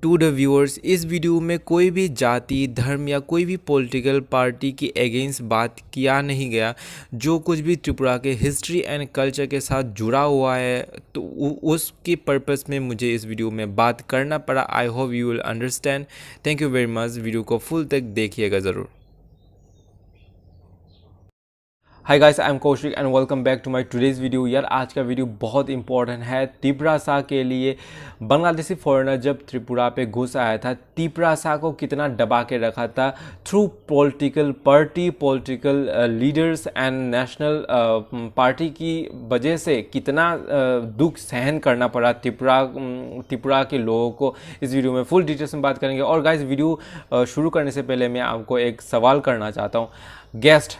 To the viewers, इस video में कोई भी जाति, धर्म या कोई भी पॉलिटिकल पार्टी की अगेंस्ट बात किया नहीं गया। जो कुछ भी त्रिपुरा के हिस्ट्री एंड कल्चर के साथ जुड़ा हुआ है तो उसके पर्पस में मुझे इस वीडियो में बात करना पड़ा। I hope you will understand. Thank you very much. Video को फुल तक देखिएगा ज़रूर। Hi guys, I am Kaushik and welcome back to my today's video. यार आज का वीडियो बहुत इंपॉर्टेंट है ट्विप्रासा के लिए। बांग्लादेशी फॉरेनर जब त्रिपुरा पे घुस आया था, ट्विप्रासा को कितना दबा के रखा था through political party, political leaders and national party की वजह से कितना दुख सहन करना पड़ा त्रिपुरा के लोगों को। इस वीडियो में फुल डिटेल्स में बात करेंगे। और गाइस वीडियो शुरू करने से पहले मैं आपको एक सवाल करना चाहता हूँ। गेस्ट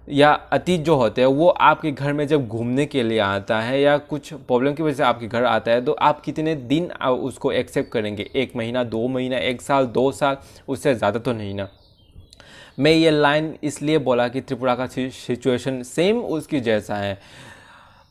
या अतिथि जो होते हैं वो आपके घर में जब घूमने के लिए आता है या कुछ प्रॉब्लम की वजह से आपके घर आता है तो आप कितने दिन उसको एक्सेप्ट करेंगे? 1 महीना, 2 महीना, 1 साल, 2 साल, उससे ज़्यादा तो नहीं ना। मैं ये लाइन इसलिए बोला कि त्रिपुरा का सिचुएशन सेम उसकी जैसा है।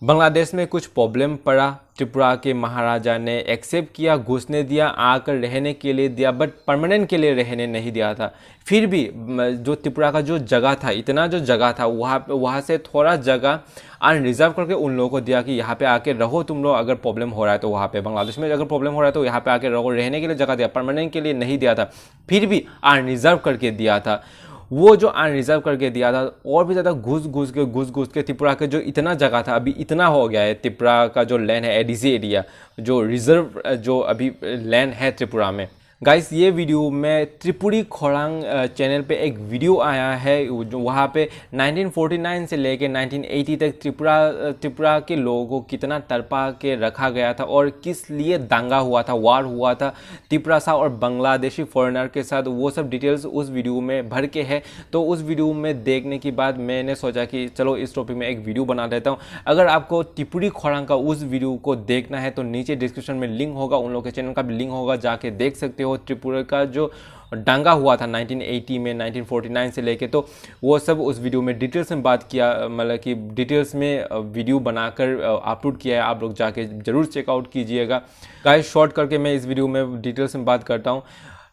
बांग्लादेश में कुछ प्रॉब्लम पड़ा, त्रिपुरा के महाराजा ने एक्सेप्ट किया, घुसने दिया, आकर रहने के लिए दिया, बट परमानेंट के लिए रहने नहीं दिया था। फिर भी जो त्रिपुरा का जो जगह था, इतना जो जगह था, वहाँ से थोड़ा जगह अनरिजर्व करके उन लोगों को दिया कि यहाँ पे आके रहो तुम लोग। अगर प्रॉब्लम हो रहा है तो वहाँ पे, बांग्लादेश में अगर प्रॉब्लम हो रहा है तो यहाँ पे आके रहो, रहने के लिए जगह दिया, परमानेंट के लिए नहीं दिया था। फिर भी अनरिजर्व करके दिया था। वो जो अनरिजर्व करके दिया था और भी ज़्यादा घुस घुस के त्रिपुरा के जो इतना जगह था अभी इतना हो गया है। त्रिपुरा का जो लैंड है, एडीसी एरिया, जो रिजर्व जो अभी लैंड है त्रिपुरा में। गाइस ये वीडियो में त्रिपुरी खोरांग चैनल पे एक वीडियो आया है जो वहाँ पे 1949 से लेके 1980 तक त्रिपुरा के लोगों को कितना तड़पा के रखा गया था और किस लिए दंगा हुआ था, वार हुआ था ट्विप्रासा और बांग्लादेशी फॉरेनर के साथ। वो सब डिटेल्स उस वीडियो में भर के है। तो उस वीडियो में देखने के बाद मैंने सोचा कि चलो इस टॉपिक में एक वीडियो बना देता हूँ। अगर आपको त्रिपुरी खोरांग का उस वीडियो को देखना है तो नीचे डिस्क्रिप्शन में लिंक होगा, उन लोगों के चैनल का भी लिंक होगा, जाके देख सकते हो। त्रिपुरा का जो दंगा हुआ था 1980 में, 1949 से लेके, तो वो सब उस वीडियो में डिटेल्स में बात किया, मतलब कि डिटेल्स में वीडियो बनाकर अपलोड किया है। आप लोग जाके जरूर चेकआउट कीजिएगा। गाइस शॉर्ट करके मैं इस वीडियो में डिटेल्स में बात करता हूँ।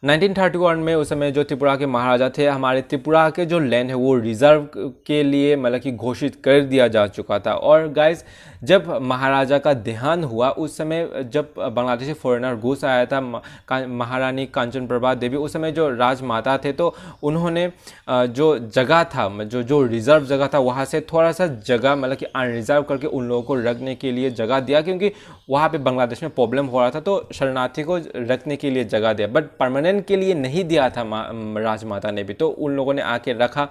1931 में उस समय जो त्रिपुरा के महाराजा थे, हमारे त्रिपुरा के जो लैंड है वो रिजर्व के लिए मतलब कि घोषित कर दिया जा चुका था। और गाइस जब महाराजा का देहांत हुआ उस समय, जब बांग्लादेशी फॉरेनर घुस आया था, महारानी कांचन प्रभा देवी उस समय जो राजमाता थे, तो उन्होंने जो जगह था, जो रिजर्व जगह था, वहाँ से थोड़ा सा जगह मतलब कि अनरिजर्व करके उन लोगों को रखने के लिए जगह दिया, क्योंकि वहाँ पे बांग्लादेश में प्रॉब्लम हो रहा था तो शरणार्थी को रखने के लिए जगह दिया, बट परमानेंट के लिए नहीं दिया था राजमाता ने भी। तो उन लोगों ने आके रखा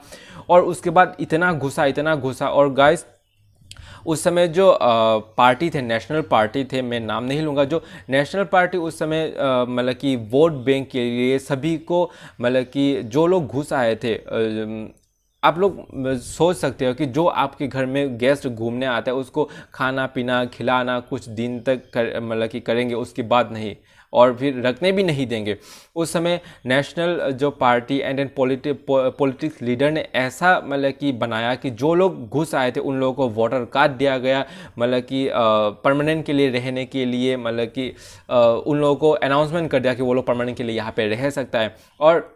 और उसके बाद इतना घुसा। और गाइस उस समय जो पार्टी थे, नेशनल पार्टी थे, मैं नाम नहीं लूँगा, जो नेशनल पार्टी उस समय मतलब कि वोट बैंक के लिए सभी को, मतलब कि जो लोग घुस आए थे, आप लोग सोच सकते हो कि जो आपके घर में गेस्ट घूमने आता है उसको खाना पीना खिलाना कुछ दिन तक मतलब कि करेंगे, उसके बाद नहीं, और फिर रखने भी नहीं देंगे। उस समय नेशनल जो party and and politics leader ने ऐसा मतलब कि बनाया कि जो लोग घुस आए थे उन लोगों को वोटर कार्ड दिया गया, मतलब कि परमानेंट के लिए रहने के लिए, मतलब कि उन लोगों को अनाउंसमेंट कर दिया कि वो लोग परमानेंट के लिए यहाँ पे रह सकता है। और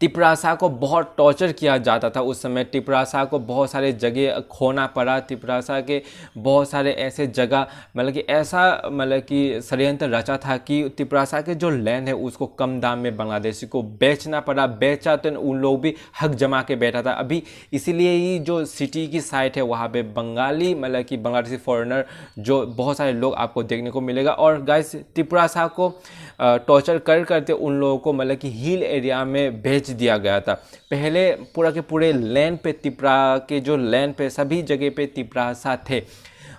ट्विप्रासा को बहुत टॉर्चर किया जाता था उस समय। ट्विप्रासा को बहुत सारे जगह खोना पड़ा। ट्विप्रासा के बहुत सारे ऐसे जगह मतलब कि ऐसा मतलब कि षड्यंत्र रचा था कि ट्विप्रासा के जो लैंड है उसको कम दाम में बांग्लादेशी को बेचना पड़ा। बेचा तो उन लोग भी हक जमा के बैठा था। अभी इसीलिए ही जो सिटी की साइट है वहाँ पे बंगाली मतलब कि बांग्लादेशी फॉरेनर जो बहुत सारे लोग आपको देखने को मिलेगा। और गाइस ट्विप्रासा को टॉर्चर करते उन लोगों को मतलब कि हिल एरिया में भेज दिया गया था। पहले पूरा के पूरे लैंड पे, त्रिपुरा के जो लैंड पे सभी जगह पे ट्विप्रासा थे।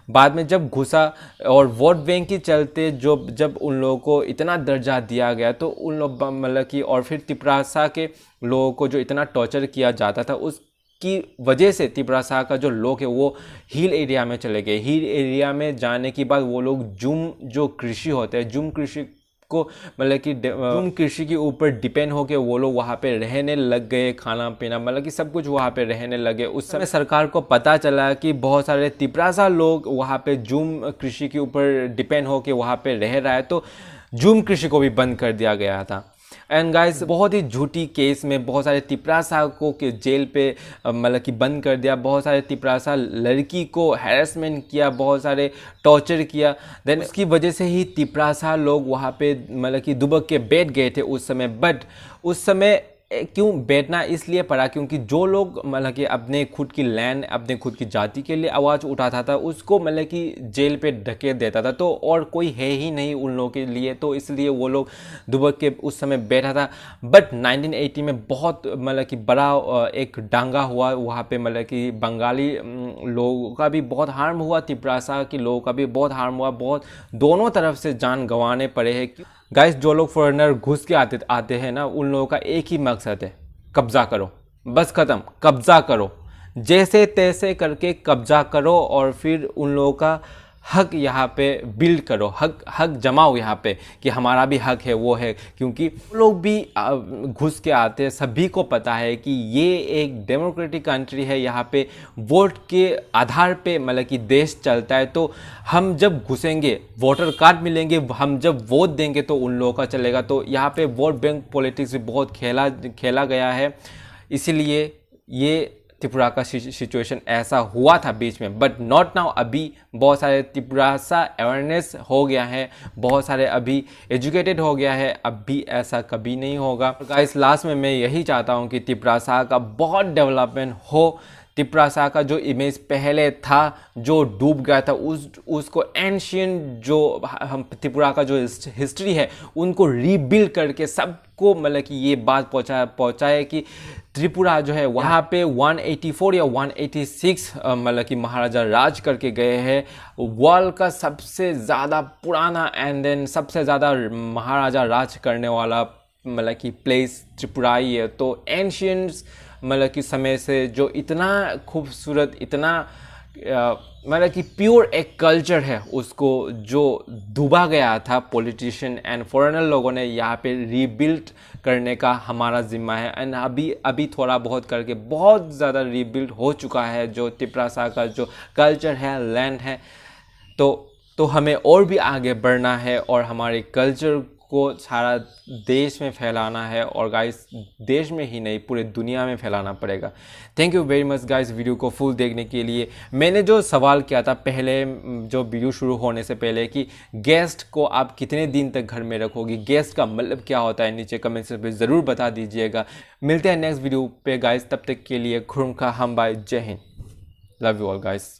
बाद में जब घुसा और वोट बैंक के चलते जब उन लोगों को इतना दर्जा दिया गया तो उन लोग मतलब कि, और फिर ट्विप्रासा के लोगों को जो इतना टॉर्चर किया जाता था उसकी वजह से ट्विप्रासा का जो लोग है वो हिल एरिया में चले गए। हिल एरिया में जाने के बाद वो लोग जुम जो कृषि होते हैं, जुम कृषि को मतलब कि जुम कृषि के ऊपर डिपेंड होके वो लोग वहाँ पे रहने लग गए, खाना पीना मतलब कि सब कुछ वहाँ पे रहने लगे। उस समय सरकार को पता चला कि बहुत सारे ट्विप्रासा लोग वहाँ पे जुम कृषि के ऊपर डिपेंड होके वहाँ पे रह रहा है, तो जूम कृषि को भी बंद कर दिया गया था। एंड गाइस बहुत ही झूठी केस में बहुत सारे तिपरासा को के जेल पे मतलब कि बंद कर दिया, बहुत सारे तिपरासा लड़की को हैरेसमेंट किया, बहुत सारे टॉर्चर किया। देन उसकी वजह से ही तिपरासा लोग वहाँ पे मतलब कि दुबक के बैठ गए थे उस समय। बट उस समय क्यों बैठना इसलिए पड़ा क्योंकि जो लोग मतलब कि अपने खुद की लैंड, अपने खुद की जाति के लिए आवाज़ उठाता था उसको मतलब कि जेल पे ढकेल देता था, तो और कोई है ही नहीं उन लोगों के लिए, तो इसलिए वो लोग दुबक के उस समय बैठा था। बट 1980 में बहुत मतलब कि बड़ा एक दांगा हुआ वहाँ पे, मतलब कि बंगाली लोगों का भी बहुत हार्म हुआ, तिपरासा के लोगों का भी बहुत हार्म हुआ, बहुत दोनों तरफ से जान गंवाने पड़े हैं। गाइस जो लोग फॉरेनर घुस के आते हैं ना, उन लोगों का एक ही मकसद है, कब्जा करो, बस खत्म, कब्जा करो, जैसे तैसे करके कब्जा करो और फिर उन लोगों का हक यहाँ पे बिल्ड करो, हक जमाओ यहाँ पे कि हमारा भी हक है, वो है। क्योंकि लोग भी घुस के आते हैं, सभी को पता है कि ये एक डेमोक्रेटिक कंट्री है, यहाँ पे वोट के आधार पे मतलब कि देश चलता है। तो हम जब घुसेंगे वोटर कार्ड मिलेंगे, हम जब वोट देंगे तो उन लोगों का चलेगा। तो यहाँ पे वोट बैंक पॉलिटिक्स भी बहुत खेला गया है, इसीलिए ये त्रिपुरा का सिचुएशन ऐसा हुआ था बीच में। बट नॉट नाउ, अभी बहुत सारे त्रिपुरासा अवेयरनेस हो गया है, बहुत सारे अभी एजुकेटेड हो गया है, अभी ऐसा कभी नहीं होगा। गाइस लास्ट में मैं यही चाहता हूँ कि त्रिपुरासा का बहुत डेवलपमेंट हो। त्रिपुरासा का जो इमेज पहले था जो डूब गया था, उसको एंशियंट जो हम त्रिपुरा का जो हिस्ट्री है उनको रीबिल्ड करके सबको मतलब कि ये बात पहुँचाए कि त्रिपुरा जो है वहाँ पे 184 या 186 मतलब कि महाराजा राज करके गए हैं। वर्ल्ड का सबसे ज़्यादा पुराना एंड देन सबसे ज़्यादा महाराजा राज करने वाला मतलब कि प्लेस त्रिपुरा ही है। तो एंशियंट्स मतलब कि समय से जो इतना खूबसूरत, इतना मतलब कि प्योर एक कल्चर है, उसको जो डूबा गया था पॉलिटिशियन एंड फॉरेनर लोगों ने, यहाँ पे रीबिल्ड करने का हमारा जिम्मा है। एंड अभी थोड़ा बहुत करके बहुत ज़्यादा रीबिल्ड हो चुका है जो त्रिपुरासा का जो कल्चर है, लैंड है। तो हमें और भी आगे बढ़ना है और हमारे कल्चर को सारा देश में फैलाना है, और गाइस देश में ही नहीं पूरे दुनिया में फैलाना पड़ेगा। Thank you very much guys video को फुल देखने के लिए। मैंने जो सवाल किया था पहले जो वीडियो शुरू होने से पहले कि गेस्ट को आप कितने दिन तक घर में रखोगे, गेस्ट का मतलब क्या होता है, नीचे कमेंट में ज़रूर बता दीजिएगा। मिलते हैं नेक्स्ट वीडियो पे गाइस, तब तक के लिए खुरम का हम बाय, जय Hind, love you all guys.